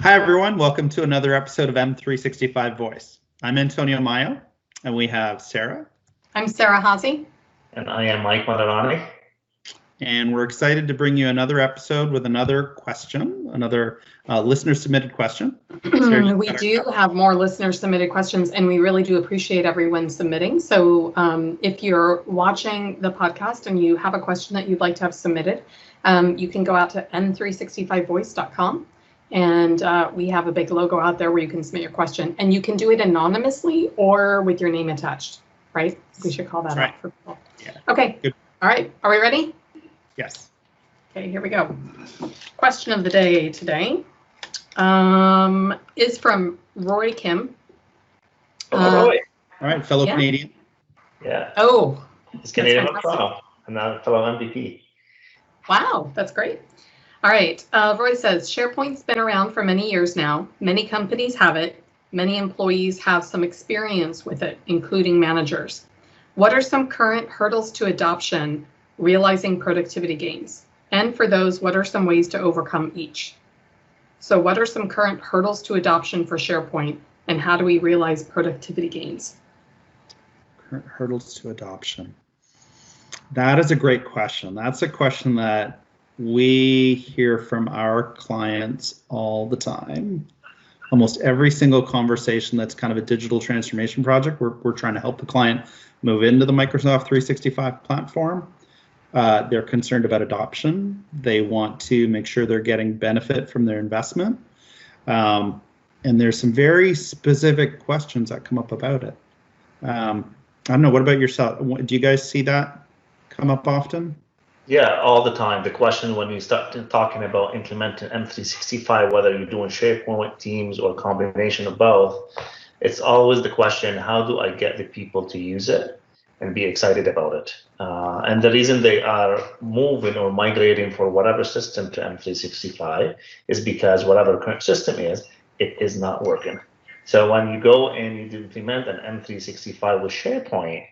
Hi, everyone. Welcome to another episode of M365 Voice. I'm Antonio Mayo, and we have Sarah. I'm Sarah Haase. And I am Mike Madarani. And we're excited to bring you another episode with another question, another listener-submitted question. Sarah, we do have more listener-submitted questions, and we really do appreciate everyone submitting. So if you're watching the podcast and you have a question that you'd like to have submitted, you can go out to m365voice.com. And we have a big logo out there where you can submit your question, and you can do it anonymously or with your name attached, right? We should call that out for people. Yeah. Okay. Good. All right. Are we ready? Yes. Okay, here we go. Question of the day today is from Roy Kim. Roy. All right, fellow Canadian. Yeah. Oh. He's Canadian from Toronto, and a fellow MVP. Wow, that's great. All right, Roy says, SharePoint's been around for many years now. Many companies have it. Many employees have some experience with it, including managers. What are some current hurdles to adoption, realizing productivity gains? And for those, what are some ways to overcome each? So what are some current hurdles to adoption for SharePoint, and how do we realize productivity gains? Current hurdles to adoption. That is a great question. That's a question that we hear from our clients all the time. Almost every single conversation that's kind of a digital transformation project, we're trying to help the client move into the Microsoft 365 platform. They're concerned about adoption. They want to make sure they're getting benefit from their investment. And there's some very specific questions that come up about it. I don't know, what about yourself? Do you guys see that come up often? Yeah, all the time. The question when you start talking about implementing M365, whether you're doing SharePoint, Teams, or a combination of both, it's always the question, how do I get the people to use it and be excited about it? And the reason they are moving or migrating for whatever system to M365 is because whatever current system is, it is not working. So when you go and you implement an M365 with SharePoint,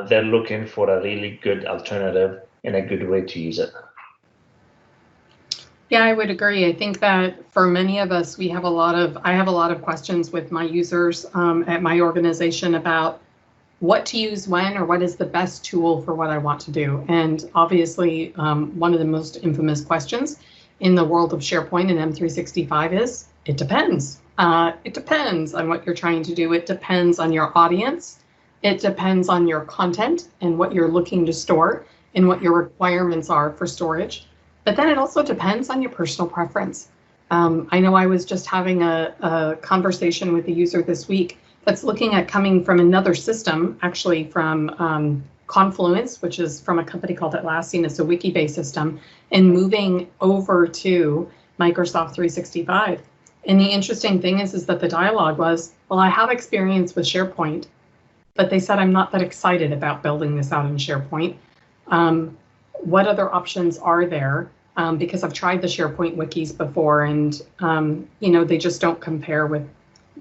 they're looking for a really good alternative and a good way to use it. Yeah, I would agree. I think that for many of us, I have a lot of questions with my users at my organization about what to use when, or what is the best tool for what I want to do. And obviously, one of the most infamous questions in the world of SharePoint and M365 is, it depends. It depends on what you're trying to do. It depends on your audience. It depends on your content and what you're looking to store and what your requirements are for storage. But then it also depends on your personal preference. I know I was just having a conversation with a user this week that's looking at coming from another system, actually from Confluence, which is from a company called Atlassian. It's a wiki-based system, and moving over to Microsoft 365. And the interesting thing is that the dialogue was, well, I have experience with SharePoint, but they said, I'm not that excited about building this out in SharePoint. What other options are there? Because I've tried the SharePoint wikis before, and they just don't compare with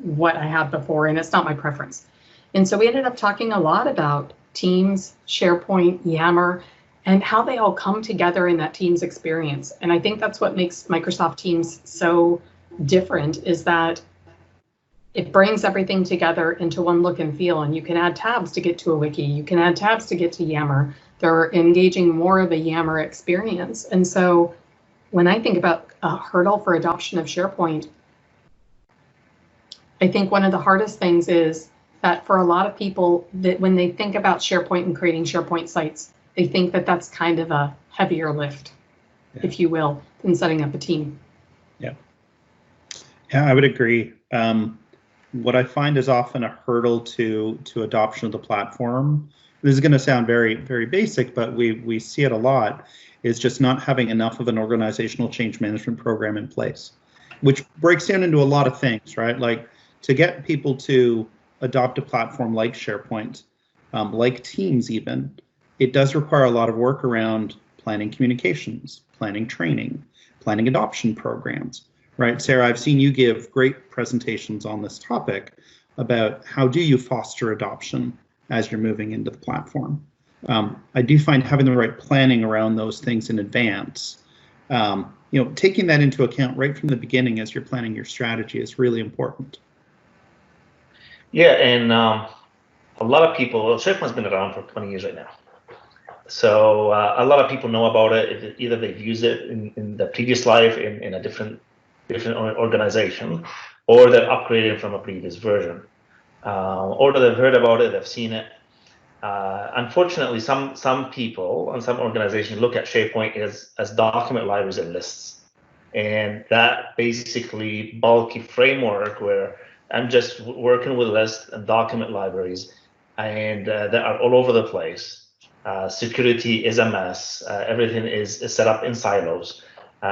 what I had before, and it's not my preference. And so we ended up talking a lot about Teams, SharePoint, Yammer, and how they all come together in that Teams experience. And I think that's what makes Microsoft Teams so different, is that it brings everything together into one look and feel, and you can add tabs to get to a wiki. You can add tabs to get to Yammer. They're engaging more of a Yammer experience. And so when I think about a hurdle for adoption of SharePoint, I think one of the hardest things is that for a lot of people, that when they think about SharePoint and creating SharePoint sites, they think that that's kind of a heavier lift, if you will, than setting up a team. Yeah, I would agree. What I find is often a hurdle to adoption of the platform, this is going to sound very, very basic, but we see it a lot, is just not having enough of an organizational change management program in place, which breaks down into a lot of things, right? Like, to get people to adopt a platform like SharePoint, like Teams even, it does require a lot of work around planning communications, planning training, planning adoption programs. Right, Sarah, I've seen you give great presentations on this topic about how do you foster adoption as you're moving into the platform. I do find having the right planning around those things in advance taking that into account right from the beginning as you're planning your strategy is really important. Yeah, and a lot of people, SharePoint's been around for 20 years right now. So a lot of people know about it. Either they've used it in the previous life in a different organization, or they're upgraded from a previous version, or they've heard about it, they've seen it. Unfortunately, some people and some organizations look at SharePoint as document libraries and lists, and that basically bulky framework where I'm just working with lists and document libraries, and that are all over the place. Security is a mess. Everything is set up in silos.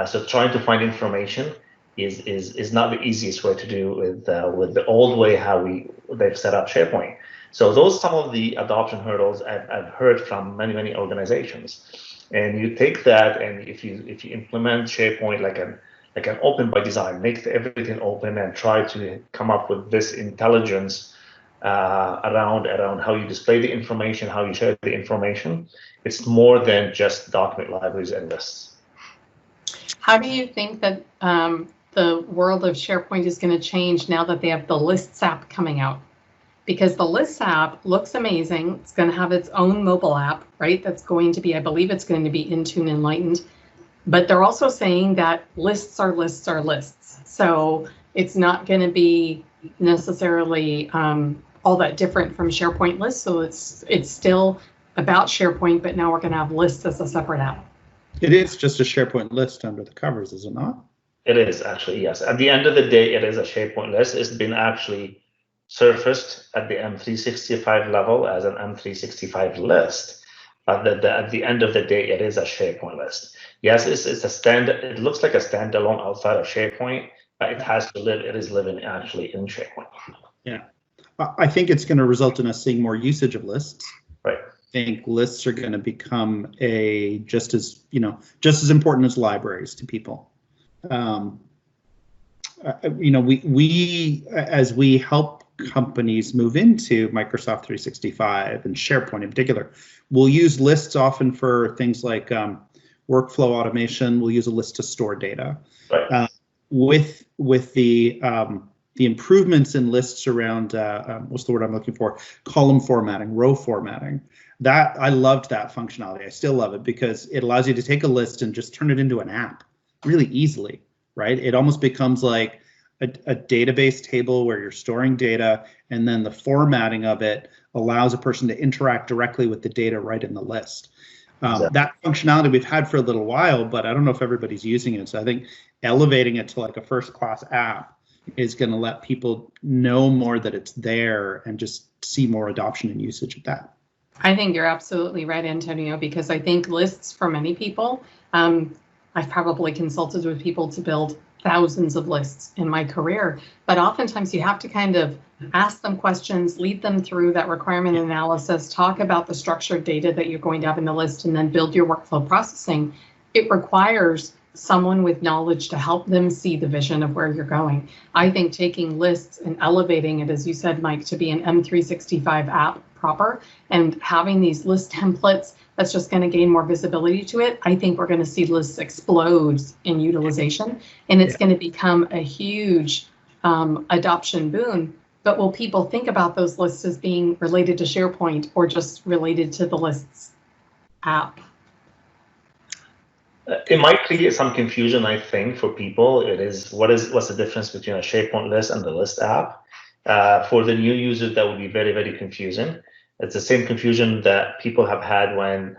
So trying to find information is not the easiest way to do with the old way how they've set up SharePoint. So those some of the adoption hurdles I've heard from many organizations. And you take that, and if you implement SharePoint like an open by design, make everything open, and try to come up with this intelligence around how you display the information, how you share the information. It's more than just document libraries and lists. How do you think that the world of SharePoint is going to change now that they have the Lists app coming out? Because the Lists app looks amazing. It's going to have its own mobile app, right? That's going to be, I believe it's going to be Intune Enlightened. But they're also saying that lists are lists are lists. So it's not going to be necessarily all that different from SharePoint lists. So it's still about SharePoint, but now we're going to have lists as a separate app. It is just a SharePoint list under the covers, is it not? It is actually, yes. At the end of the day, it is a SharePoint list. It's been actually surfaced at the M365 level as an M365 list. But at the end of the day, it is a SharePoint list. Yes, it's it looks like a standalone outside of SharePoint, but it has to live. It is living actually in SharePoint. Yeah, I think it's going to result in us seeing more usage of lists. Right. I think lists are going to become just as important as libraries to people. We as we help companies move into Microsoft 365 and SharePoint in particular, we'll use lists often for things like workflow automation. We'll use a list to store data. Right. With the improvements in lists around what's the word I'm looking for? Column formatting, row formatting. That I loved that functionality. I still love it because it allows you to take a list and just turn it into an app really easily, right? It almost becomes like a database table where you're storing data, and then the formatting of it allows a person to interact directly with the data right in the list. Exactly. That functionality we've had for a little while, but I don't know if everybody's using it. So I think elevating it to like a first-class app is going to let people know more that it's there and just see more adoption and usage of that. I think you're absolutely right, Antonio, because I think lists for many people, I've probably consulted with people to build thousands of lists in my career, but oftentimes you have to kind of ask them questions, lead them through that requirement analysis, talk about the structured data that you're going to have in the list, and then build your workflow processing. It requires someone with knowledge to help them see the vision of where you're going. I think taking lists and elevating it, as you said, Mike, to be an M365 app proper and having these list templates that's just going to gain more visibility to it. I think we're going to see lists explode in utilization, and it's going to become a huge adoption boon. But will people think about those lists as being related to SharePoint or just related to the lists app? It might create some confusion, I think, for people. What's the difference between a SharePoint list and the list app? For the new users, that would be very, very confusing. It's the same confusion that people have had when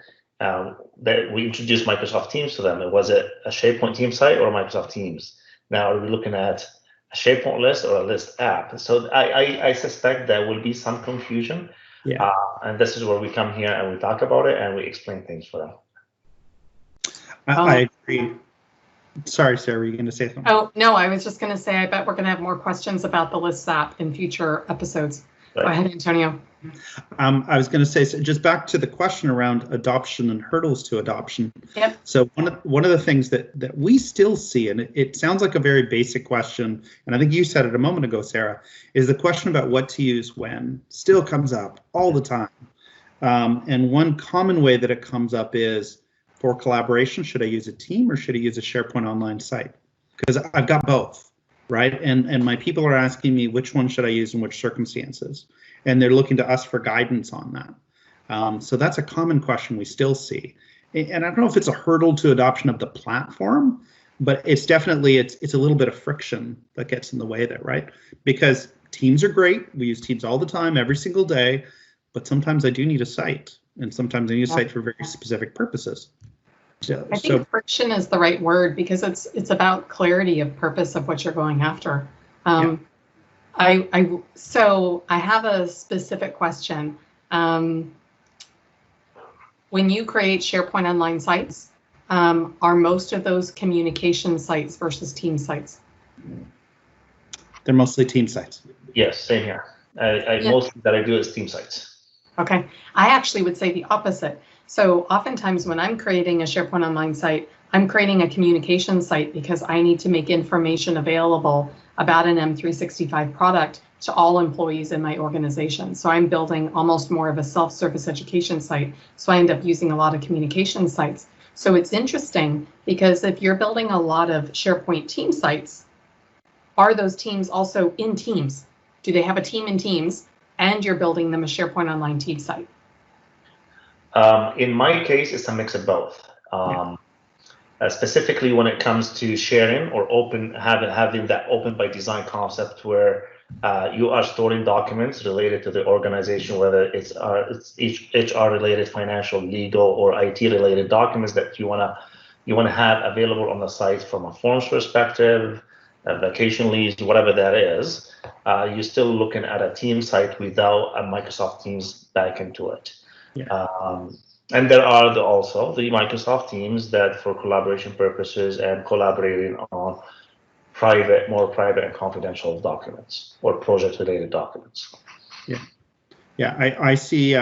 we introduced Microsoft Teams to them. Was it a SharePoint Teams site or Microsoft Teams? Now, are we looking at a SharePoint list or a list app? So I suspect there will be some confusion. Yeah. And this is where we come here and we talk about it and we explain things for them. I agree. Sorry, Sarah, were you going to say something? Oh, no, I was just going to say, I bet we're going to have more questions about the Lists app in future episodes. Right. Go ahead, Antonio. I was going to say, so just back to the question around adoption and hurdles to adoption. Yep. So one of the things that we still see, and it sounds like a very basic question, and I think you said it a moment ago, Sarah, is the question about what to use when still comes up all the time. And one common way that it comes up is for collaboration. Should I use a team or should I use a SharePoint online site? Because I've got both, right? And my people are asking me which one should I use in which circumstances, and they're looking to us for guidance on that. So that's a common question we still see. And I don't know if it's a hurdle to adoption of the platform, but it's definitely, it's a little bit of friction that gets in the way there, right? Because Teams are great. We use Teams all the time, every single day, but sometimes I do need a site, and sometimes I need a site for very specific purposes. I think friction is the right word, because it's about clarity of purpose of what you're going after. So I have a specific question. When you create SharePoint online sites, are most of those communication sites versus team sites? They're mostly team sites. Yes, same here. Mostly that I do is team sites. Okay, I actually would say the opposite. So oftentimes when I'm creating a SharePoint online site, I'm creating a communication site because I need to make information available about an M365 product to all employees in my organization. So I'm building almost more of a self-service education site. So I end up using a lot of communication sites. So it's interesting because if you're building a lot of SharePoint team sites, are those teams also in Teams? Do they have a team in Teams and you're building them a SharePoint online team site? In my case, it's a mix of both. Specifically when it comes to sharing or having that open by design concept where you are storing documents related to the organization, whether it's HR related, financial, legal, or IT related documents that you wanna have available on the site from a forms perspective, vacation leaves, whatever that is. You're still looking at a team site without a Microsoft Teams back into it. And there are also the Microsoft Teams that for collaboration purposes and collaborating on more private and confidential documents or project-related documents. I see.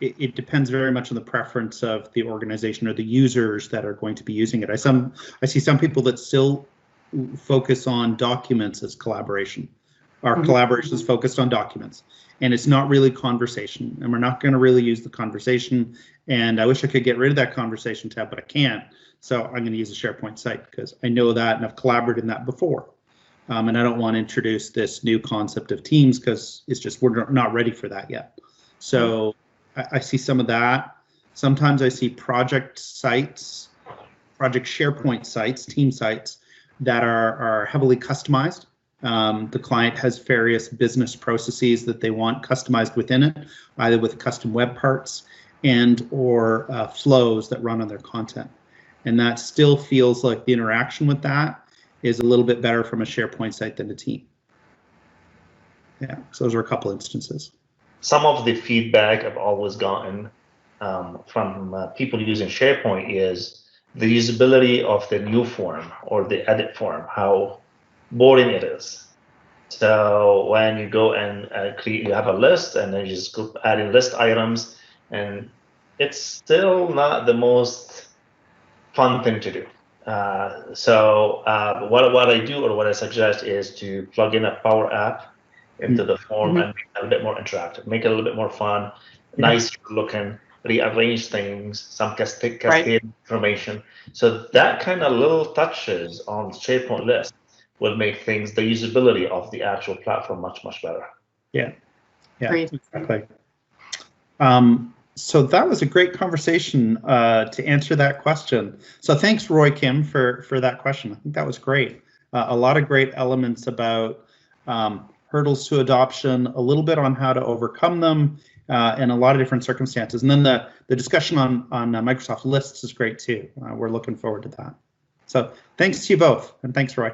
It depends very much on the preference of the organization or the users that are going to be using it. I see some people that still focus on documents as collaboration. Our collaboration is focused on documents, and it's not really conversation, and we're not going to really use the conversation. And I wish I could get rid of that conversation tab, but I can't. So I'm going to use a SharePoint site because I know that and I've collaborated in that before. And I don't want to introduce this new concept of Teams because it's just we're not ready for that yet. So I see some of that. Sometimes I see project sites, project SharePoint sites, team sites that are heavily customized. The client has various business processes that they want customized within it, either with custom web parts and or flows that run on their content. And that still feels like the interaction with that is a little bit better from a SharePoint site than a team. Yeah, so those are a couple instances. Some of the feedback I've always gotten from people using SharePoint is the usability of the new form or the edit form, how boring it is. So when you go and create, you have a list and then you just go adding list items, and it's still not the most fun thing to do. What I do or what I suggest is to plug in a Power App into the form and make it a bit more interactive, make it a little bit more fun, nicer looking, rearrange things, some cascade information. So that kind of little touches on SharePoint list will make things, the usability of the actual platform much better. Yeah, Great. Exactly. So that was a great conversation to answer that question. So thanks, Roy Kim, for that question. I think that was great. A lot of great elements about hurdles to adoption, a little bit on how to overcome them, and a lot of different circumstances. And then the discussion on Microsoft Lists is great too. We're looking forward to that. So thanks to you both, and thanks, Roy.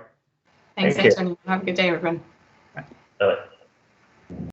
Thanks, Anthony. Have a good day, everyone. Bye.